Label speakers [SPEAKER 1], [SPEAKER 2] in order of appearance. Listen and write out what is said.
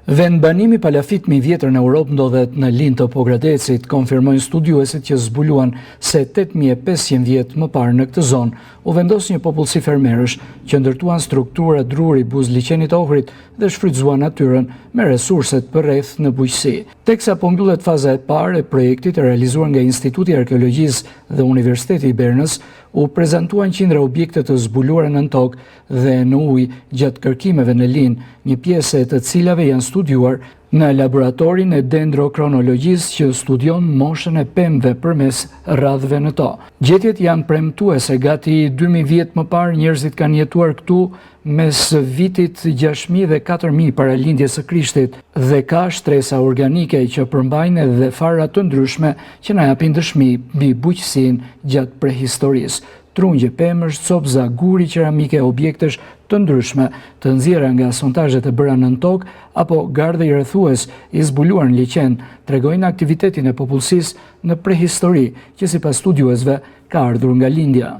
[SPEAKER 1] Vendbanimi palafitmi i vjetër në Europë ndodhet në lind të Pogradecit, konfirmojnë studiuesit që zbuluan se 8500 vjet më parë në këtë zonë u vendos një popullsi fermerësh që ndërtuan struktura druri buz liqenit Ohrit dhe shfrytzuan natyrën me resurset përreth në bujqësi. Teksa po mbyllet faza e parë e projektit e realizuar nga Instituti i Arkeologjisë dhe Universiteti i Bernës, u prezantuan qindra objekte të zbuluara nën tokë dhe në ujë gjatë kërkimeve në lind, një pjesë e të cilave janë studiuar në laboratorin e dendrokronologjisë që studion moshën e pemëve përmes radhëve në to. Gjetjet janë premtuese, gati 2000 vjet më parë njerëzit kanë jetuar këtu mes vitit 6000 dhe 4000 para lindjes së Krishtit dhe ka shtresa organike që përmbajnë edhe fara të ndryshme që na japin dëshmi mbi bujqësinë gjatë prehistorisë. Trungje pemësh, copza, guri qeramike, objektesh të ndryshme të nxjerra nga sontazhet e bëra nën tokë apo gardhe i rrethues i zbuluar në liqen tregojnë aktivitetin e popullsisë në prehistori që sipas studiuesve ka ardhur nga lindja.